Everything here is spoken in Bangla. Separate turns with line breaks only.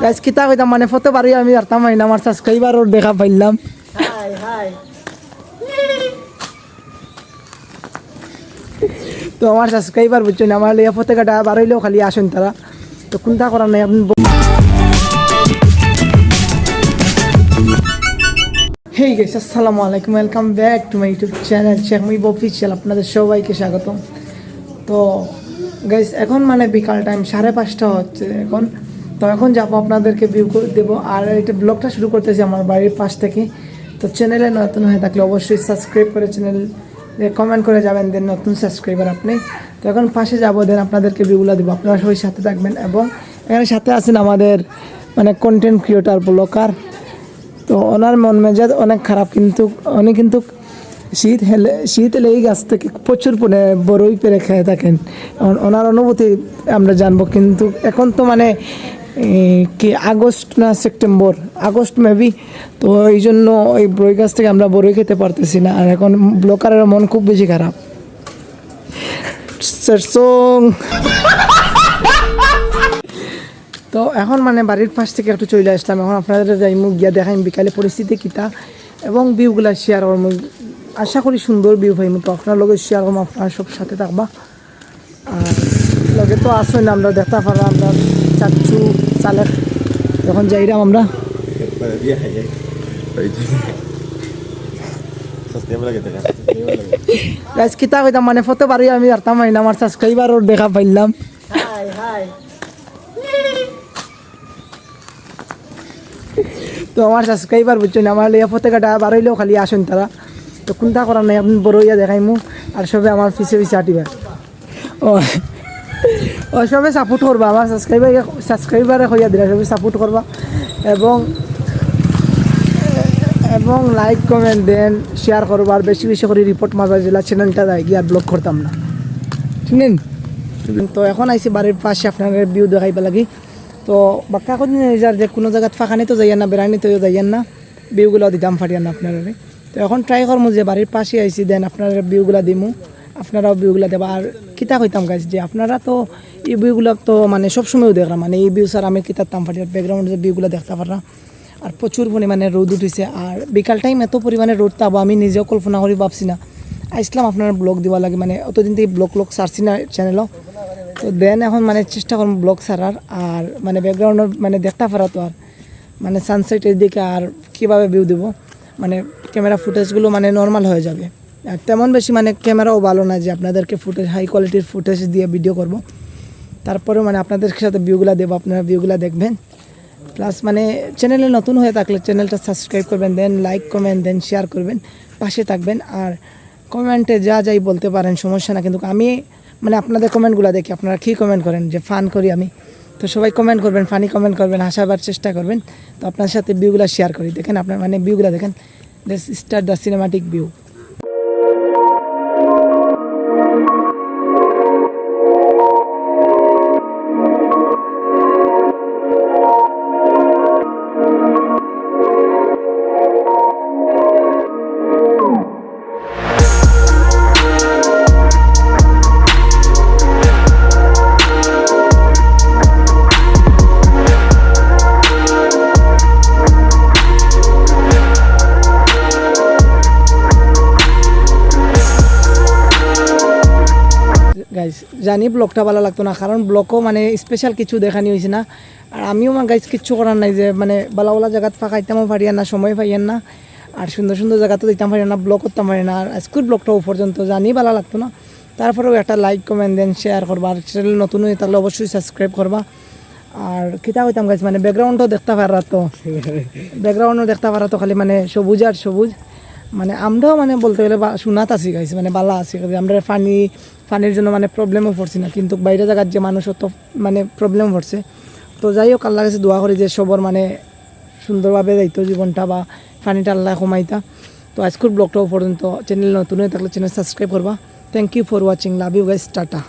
গাইস কিতা কইতাম মানে ফটো বাড়ি আমি আরতাম না আমার সাবস্ক্রাইবার ওর দেখা পাইলাম।
হাই হাই
তো আমার সাবস্ক্রাইবার বুঝছেন আমার লিয়া ফটো কাটা বাড়াইলেও খালি আসেন তারা, তো কোনটা করার নাই আপনি। হেই গাইস আসসালামু আলাইকুম, welcome back to my YouTube channel Sheikh Muhib official. আপনাদের সবাইকে স্বাগতম। তো গাইস এখন মানে বিকাল টাইম 5:30 হচ্ছে এখন। তো এখন যাবো আপনাদেরকে ভিউ করে দেবো, আর এটা ব্লগটা শুরু করতেছি আমার বাড়ির পাশ থেকে। তো চ্যানেলে নতুন হয়ে থাকলে অবশ্যই সাবস্ক্রাইব করে চ্যানেল কমেন্ট করে যাবেন, দেন নতুন সাবস্ক্রাইবার আপনি। তো এখন পাশে যাবো, দেন আপনাদেরকে ভিউগুলো দেবো, আপনারা সবাই সাথে থাকবেন। এবং এখানে সাথে আছেন আমাদের মানে কন্টেন্ট ক্রিয়েটার ব্লগার। তো ওনার মন মেজাজ অনেক খারাপ, কিন্তু উনি কিন্তু শীত এলে এই গাছ থেকে প্রচুর বড়ই পেরে খেয়ে থাকেন। ওনার অনুভূতি আমরা জানবো। কিন্তু এখন তো মানে কি আগস্ট না সেপ্টেম্বর, আগস্ট মেবি, তো এই জন্য ওই বড়ই গাছ থেকে আমরা বড়ই খেতে পারতেছি না। আর এখন ব্লকারের মন খুব বেশি খারাপ। তো এখন মানে বাড়ির পাশ থেকে একটু চলে আসলাম। এখন আপনাদের যাই মুখ গিয়া দেখাই বিকালে পরিস্থিতি কিতা এবং ভিউগুলা শেয়ার করবো। আশা করি সুন্দর ভিউ পাইম, তো আপনার লগে শেয়ার করবো, আপনার সব সাথে থাকবা। আর লগে তো আসুন আমরা দেখতে পারলাম আমরা চাচ্ছু চালের যখন যাইরাম আমরা গাইস কিতা কইতাম মানে ফটো বাড়ি আমি আরতাম না আমার সাবস্ক্রাইবার ওর দেখা পাইলাম।
হাই হাই
তো আমার সাবস্ক্রাইবার বুঝছেন আমার লিয়া ফটো কাটা বাড়াইলেও খালি আসেন তারা, তো কোনটা করার নাই আপনি বড় ইয়া দেখাইমু। আর সবে আমার পিছে পিছে আটিবার ও সবে সাপোর্ট করবা, আমার সাবস্ক্রাইবারে হইয়া দিলা সবে সাপোর্ট করবা এবং লাইক কমেন্ট দেন শেয়ার করবা। আর বেশি বেশি করে রিপোর্ট মারবা, জেলা চ্যানেলটা দেয় গিয়ে আর ব্লগ করতাম না, শুনেন। তো এখন আইসি বাড়ির পাশে আপনার ভিউ দেখাইবা লাগি। তো বাক্কা কোন যার যে কোনো জায়গায় ফাঁকানি তো যাইয়েন না, বেড়ানি তো যাইয়েন না, ভিউগুলো দিতাম ফাটিয়ান না আপনারা। তো এখন ট্রাই করবো যে বাড়ির পাশে আইসি, দেন আপনারা ভিউগুলো দিমু, আপনারাও ভিউগুলো দেবা। আর কিতা কইতাম গাইস যে আপনারা তো এই ভিউগুলো তো মানে সবসময়ও দেখলাম, মানে এই ভিউ স্যার আমি কিতাম ফাটিয়ার ব্যাকগ্রাউন্ডে যে ভিউগুলো দেখতে পারলাম। আর প্রচুর পরিমাণে রোদ উঠেছে, আর বিকাল টাইম এত পরিমাণে রোদ তাবো আমি নিজেও কল্পনা করি ভাবছি না। আসলাম আপনার ব্লগ দেওয়া লাগে, মানে অতদিন থেকে ব্লগ ছাড়ছি না চ্যানেলও। তো দেন এখন মানে চেষ্টা করুন ব্লগ ছাড়ার, আর মানে ব্যাকগ্রাউন্ডের মানে দেখতে পারা তো আর মানে সানসেটের দিকে আর কীভাবে ভিউ দেবো, মানে ক্যামেরা ফুটেজগুলো মানে নর্মাল হয়ে যাবে। আর তেমন বেশি মানে ক্যামেরাও ভালো না যে আপনাদেরকে ফুটেজ হাই কোয়ালিটির ফুটেজ দিয়ে ভিডিও করব। তারপরেও মানে আপনাদের সাথে ভিউগুলো দেবো, আপনারা ভিউগুলো দেখবেন। প্লাস মানে চ্যানেলে নতুন হয়ে থাকলে চ্যানেলটা সাবস্ক্রাইব করবেন, দেন লাইক কমেন্ট দেন শেয়ার করবেন, পাশে থাকবেন। আর কমেন্টে যা যাই বলতে পারেন, সমস্যা না। কিন্তু আমি মানে আপনাদের কমেন্টগুলো দেখি আপনারা কী কমেন্ট করেন, যে ফান করি আমি, তো সবাই কমেন্ট করবেন, ফানি কমেন্ট করবেন, হাসাবার চেষ্টা করবেন। তো আপনার সাথে ভিউগুলো শেয়ার করি, দেখেন আপনার মানে ভিউগুলো দেখেন। Let's start the cinematic view. Guys জানি ব্লগটা ভালো লাগতো না, কারণ ব্লগও মানে স্পেশাল কিছু দেখানি হয়েছে না। আর আমিও আমার গাইস কিচ্ছু করার নাই যে মানে ভালো ভালো জায়গাত ফাঁকাইতামও পারিয়ান না, সময় পাইয়েন না। আর সুন্দর সুন্দর জায়গাতে দিতাম পারি না, ব্লগ করতাম পারি না। আর আজকের ব্লগটাও পর্যন্ত জানি ভালো লাগতো না, তারপরেও একটা লাইক কমেন্ট দেন শেয়ার করবা। আর চ্যানেল নতুন হয়ে তাহলে অবশ্যই সাবস্ক্রাইব করবা। আর কিতা হইতাম গাইস মানে ব্যাকগ্রাউন্ডও দেখতে পারা, তো ব্যাকগ্রাউন্ডও দেখতে পারা তো খালি মানে সবুজ আর সবুজ। মানে আমরাও মানে বলতে গেলে শোনাত আছি গাইছে, মানে বালা আছি, আমরা পানির জন্য মানে প্রবলেমও পড়ছি না। কিন্তু বাইরে জায়গার যে মানুষও তো মানে প্রবলেম পড়ছে। তো যাই হোক আল্লাহ কাছে দোয়া করি যে সবর মানে সুন্দরভাবে যাইতো জীবনটা, বা পানিটা আল্লাহ কমাইতা। তো আজকের ব্লগটাও পর্যন্ত, চ্যানেল নতুন হয়ে থাকলে চ্যানেল সাবস্ক্রাইব করবা। Thank you for watching, love you guys, tata.